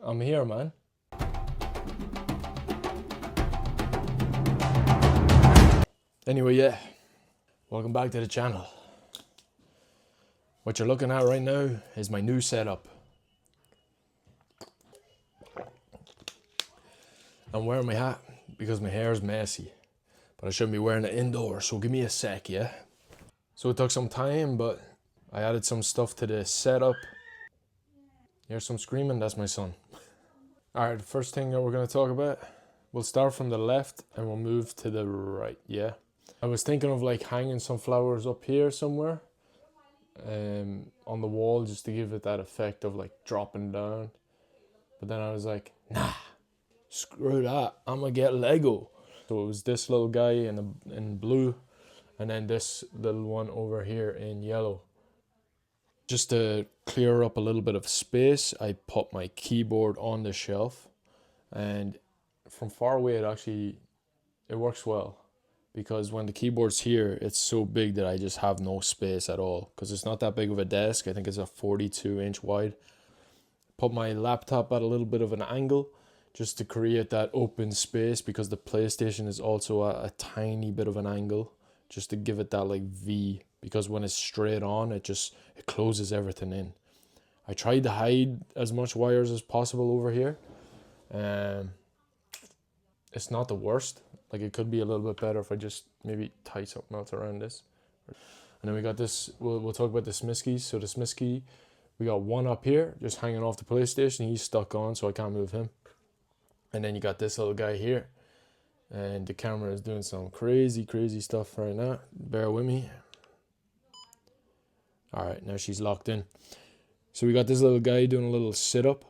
I'm here, man. Anyway, yeah, welcome back to the channel. What you're looking at right now is my new setup. I'm wearing my hat because my hair is messy, but I shouldn't be wearing it indoors, so give me a sec, yeah? So it took some time, but I added some stuff to the setup. Here's some screaming, that's my son. Alright, the first thing that we're going to talk about, we'll start from the left and we'll move to the right, yeah? I was thinking of like hanging some flowers up here somewhere on the wall just to give it that effect of like dropping down. But then I was like, nah, screw that, I'm gonna get Lego. So it was this little guy in blue and then this little one over here in yellow. Just to clear up a little bit of space, I put my keyboard on the shelf, and from far away it works well, because when the keyboard's here it's so big that I just have no space at all, because it's not that big of a desk. I think it's a 42-inch wide. Put my laptop at a little bit of an angle just to create that open space, because the PlayStation is also at a tiny bit of an angle, just to give it that like V, because when it's straight on it closes everything in. I tried to hide as much wires as possible over here. It's not the worst. Like, it could be a little bit better if I just maybe tie something else around this. And then we got this, we'll talk about the Smiskies. So the Smisky, we got one up here just hanging off the PlayStation. He's stuck on, so I can't move him. And then you got this little guy here, and the camera is doing some crazy stuff right now. Bear with me. All right, now she's locked in. So we got this little guy doing a little sit-up.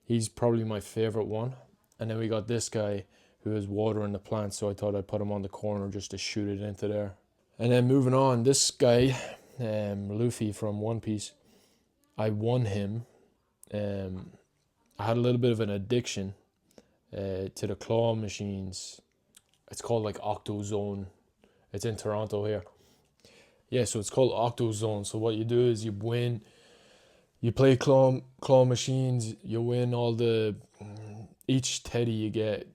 He's probably my favorite one. And then we got this guy who is watering the plants, so I thought I'd put him on the corner just to shoot it into there. And then moving on, this guy, Luffy from One Piece, I won him. I had a little bit of an addiction to the claw machines. It's called like Octozone. It's in Toronto here. Yeah, so it's called Octozone. So what you do is you play claw machines, you win each teddy you get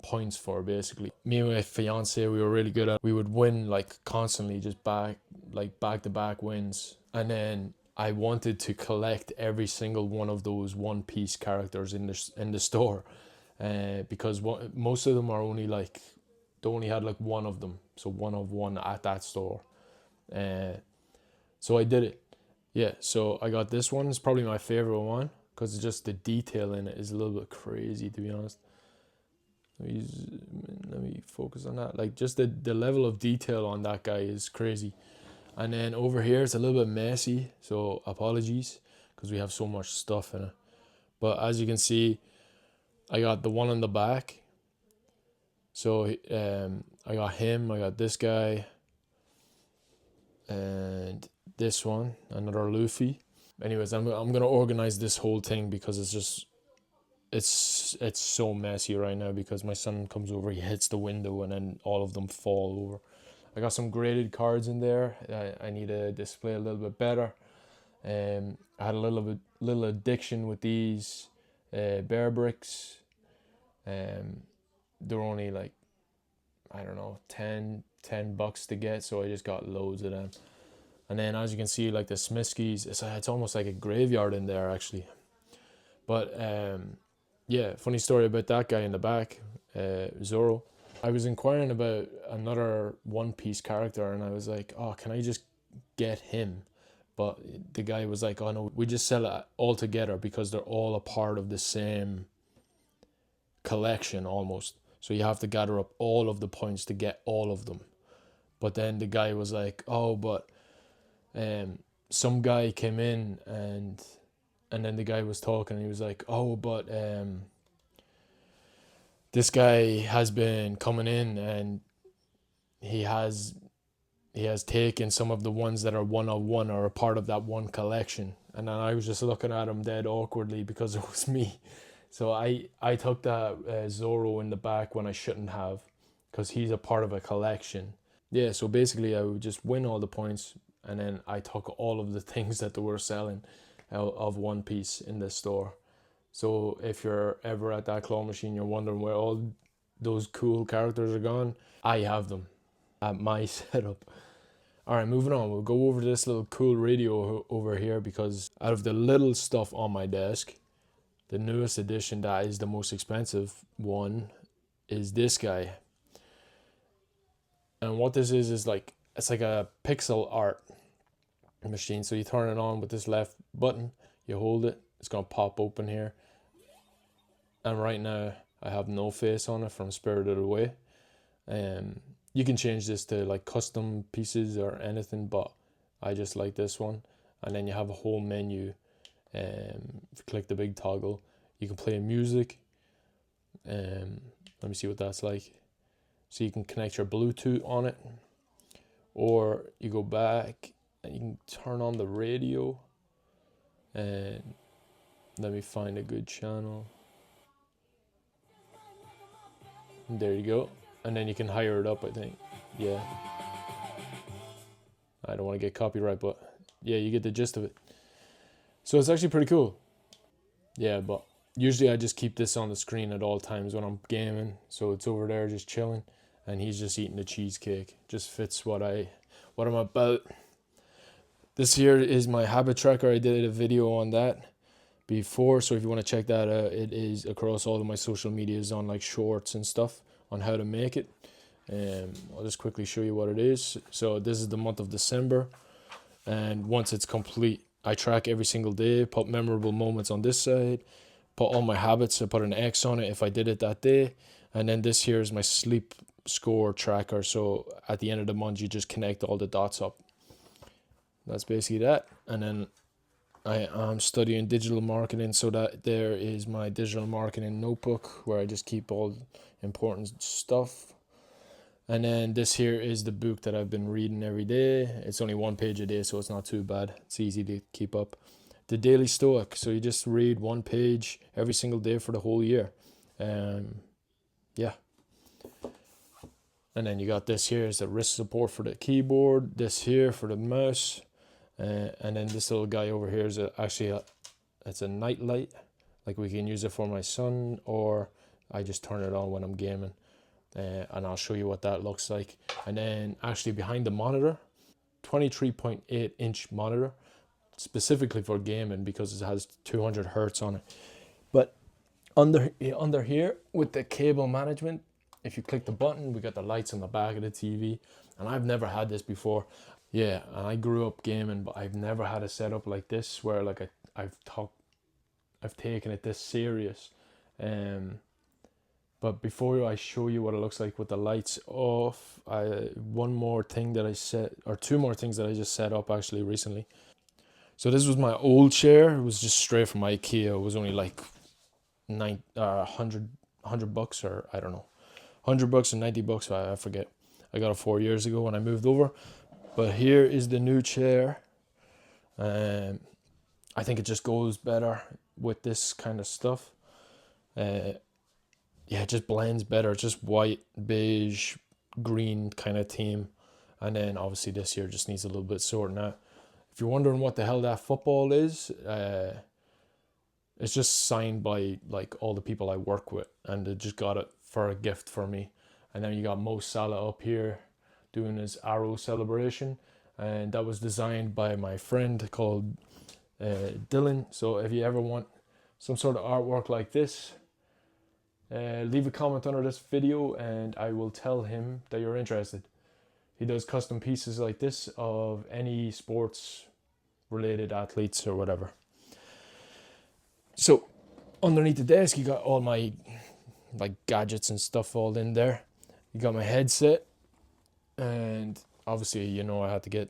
points for, basically. Me and my fiance, we were really good at, we would win like constantly, just back to back wins. And then I wanted to collect every single one of those One Piece characters in the store, because most of them are only like, they only had like one of them, so one of one at that store. So I did it. Yeah, so I got this one. It's probably my favorite one because just the detail in it is a little bit crazy, to be honest. Let me focus on that. Like, just the level of detail on that guy is crazy. And then over here it's a little bit messy, so apologies, because we have so much stuff in it. But as you can see, I got the one on the back. So I got him, I got this guy, and this one, another Luffy. Anyways, I'm gonna organize this whole thing because it's so messy right now, because my son comes over, he hits the window, and then all of them fall over. I got some graded cards in there. I need to display a little bit better. I had a little addiction with these bear bricks. They're only like, I don't know, 10 bucks to get, so I just got loads of them. And then as you can see, like the Smiskies, it's almost like a graveyard in there actually. But yeah, funny story about that guy in the back, Zoro. I was inquiring about another One Piece character, and I was like, oh, can I just get him? But the guy was like, oh no, we just sell it all together because they're all a part of the same collection almost. So you have to gather up all of the points to get all of them. But then the guy was like, oh, but some guy came in, and then the guy was talking, and he was like, oh, but this guy has been coming in, and he has taken some of the ones that are one of one or a part of that one collection. And then I was just looking at him dead awkwardly because it was me. So I took that Zoro in the back when I shouldn't have, because he's a part of a collection. Yeah, so basically I would just win all the points, and then I took all of the things that they were selling of One Piece in the store. So if you're ever at that claw machine, you're wondering where all those cool characters are gone, I have them at my setup. Alright, moving on. We'll go over this little cool radio over here, because out of the little stuff on my desk, the newest edition that is the most expensive one is this guy. And what this is like, it's like a pixel art machine. So you turn it on with this left button, you hold it, it's gonna pop open here. And right now I have no face on it from Spirited Away. You can change this to like custom pieces or anything, but I just like this one. And then you have a whole menu. If you click the big toggle, you can play music. Let me see what that's like. So you can connect your Bluetooth on it, or you go back and you can turn on the radio. And let me find a good channel. And there you go. And then you can hire it up, I think. Yeah. I don't want to get copyright, but yeah, you get the gist of it. So it's actually pretty cool. Yeah, but usually I just keep this on the screen at all times when I'm gaming. So it's over there just chilling, and he's just eating the cheesecake. Just fits what I'm about. This here is my habit tracker. I did a video on that before, so if you want to check that out, it is across all of my social medias on like shorts and stuff on how to make it. I'll just quickly show you what it is. So this is the month of December, and once it's complete, I track every single day, put memorable moments on this side, put all my habits, I put an X on it if I did it that day, and then this here is my sleep score tracker. So at the end of the month, you just connect all the dots up. That's basically that. And then I am studying digital marketing, so that there is my digital marketing notebook where I just keep all important stuff. And then this here is the book that I've been reading every day. It's only 1 page a day, so it's not too bad. It's easy to keep up. The Daily Stoic. So you just read 1 page every single day for the whole year. Yeah. And then you got this here is the wrist support for the keyboard. This here for the mouse. And then this little guy over here is it's a night light. Like we can use it for my son, or I just turn it on when I'm gaming. And I'll show you what that looks like. And then actually behind the monitor, 23.8 inch monitor, specifically for gaming because it has 200 hertz on it. But under here with the cable management, if you click the button, we got the lights on the back of the TV. And I've never had this before. Yeah, and I grew up gaming, but I've never had a setup like this where like I've taken it this serious. But before I show you what it looks like with the lights off, two more things that I just set up actually recently. So this was my old chair. It was just straight from IKEA. It was only like $100 or I don't know, $100 or $90. I forget. I got it 4 years ago when I moved over. But here is the new chair. I think it just goes better with this kind of stuff. Yeah, it just blends better. It's just white, beige, green kind of theme. And then obviously this here just needs a little bit sorting out. If you're wondering what the hell that football is, it's just signed by like all the people I work with, and they just got it for a gift for me. And then you got Mo Salah up here doing his arrow celebration, and that was designed by my friend called Dylan. So if you ever want some sort of artwork like this, leave a comment under this video and I will tell him that you're interested. He does custom pieces like this of any sports related athletes or whatever. So underneath the desk you got all my like gadgets and stuff all in there. You got my headset, and obviously you know I had to get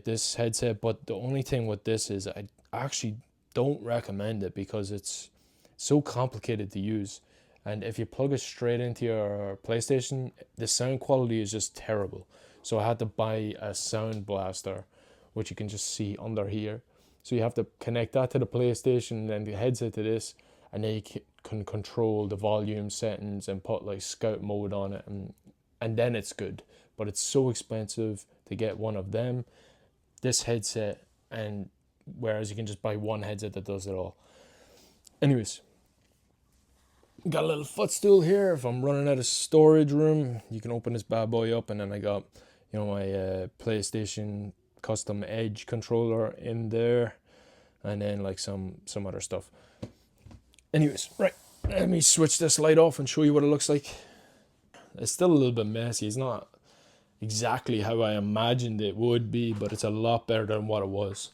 this headset, but the only thing with this is I actually don't recommend it because it's so complicated to use, and if you plug it straight into your PlayStation, the sound quality is just terrible. So I had to buy a sound blaster, which you can just see under here. So you have to connect that to the PlayStation and the headset to this, and then you can control the volume settings and put like scout mode on it, and then it's good. But it's so expensive to get one of them, this headset, and whereas you can just buy one headset that does it all. Anyways, got a little footstool here. If I'm running out of storage room, you can open this bad boy up, and then I got, my PlayStation custom Edge controller in there, and then like some other stuff. Anyways, right, let me switch this light off and show you what it looks like. It's still a little bit messy. It's not exactly how I imagined it would be, but it's a lot better than what it was.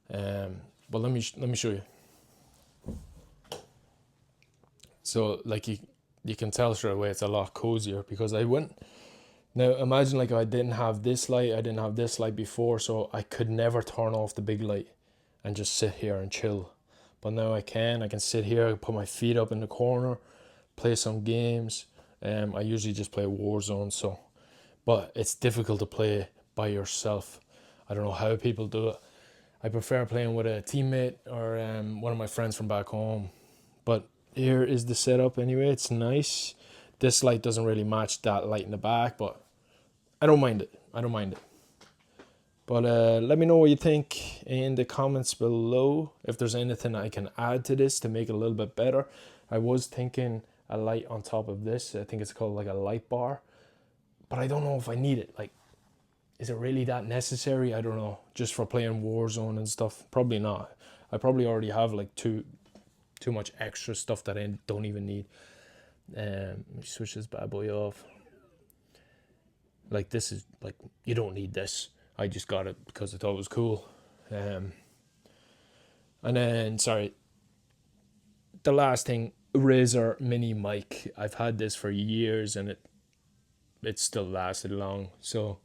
But let me show you. So like you can tell straight away it's a lot cozier because I went. Now imagine like if I didn't have this light, I didn't have this light before, so I could never turn off the big light and just sit here and chill. But now I can sit here, put my feet up in the corner, play some games. I usually just play Warzone, but it's difficult to play by yourself. I don't know how people do it. I prefer playing with a teammate or one of my friends from back home. But here is the setup anyway. It's nice. This light doesn't really match that light in the back, but I don't mind it. But let me know what you think in the comments below. If there's anything I can add to this to make it a little bit better. I was thinking a light on top of this. I think it's called like a light bar. But I don't know if I need it. Like, is it really that necessary? I don't know. Just for playing Warzone and stuff. Probably not. I probably already have like too much extra stuff that I don't even need. Let me switch this bad boy off. Like, this is like, you don't need this. I just got it because I thought it was cool. And then, sorry, the last thing, Razer mini mic. I've had this for years and it still lasted long. So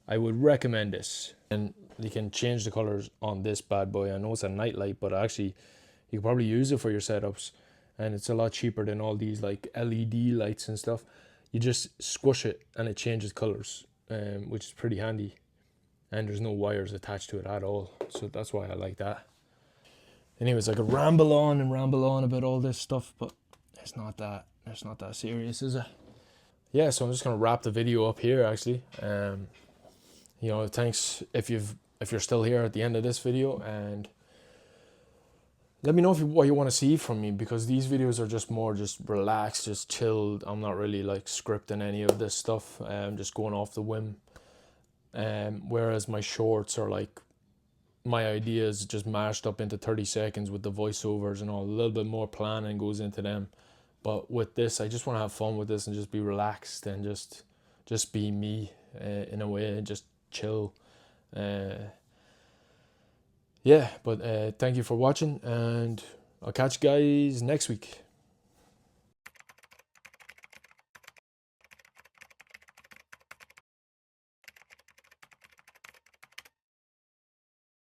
I would recommend this. And you can change the colors on this bad boy. I know it's a night light, but actually you can probably use it for your setups. And it's a lot cheaper than all these like LED lights and stuff. You just squish it and it changes colors, which is pretty handy. And there's no wires attached to it at all. So that's why I like that. Anyways, I could ramble on about all this stuff, but it's not that serious, is it? Yeah, so I'm just gonna wrap the video up here actually. Thanks if you're still here at the end of this video, and let me know what you want to see from me, because these videos are just more just relaxed, just chilled. I'm not really like scripting any of this stuff. I'm just going off the whim. Whereas my shorts are like my ideas just mashed up into 30 seconds with the voiceovers and all. A little bit more planning goes into them. But with this, I just want to have fun with this and just be relaxed and just be me in a way, and just chill. Yeah, but thank you for watching, and I'll catch you guys next week.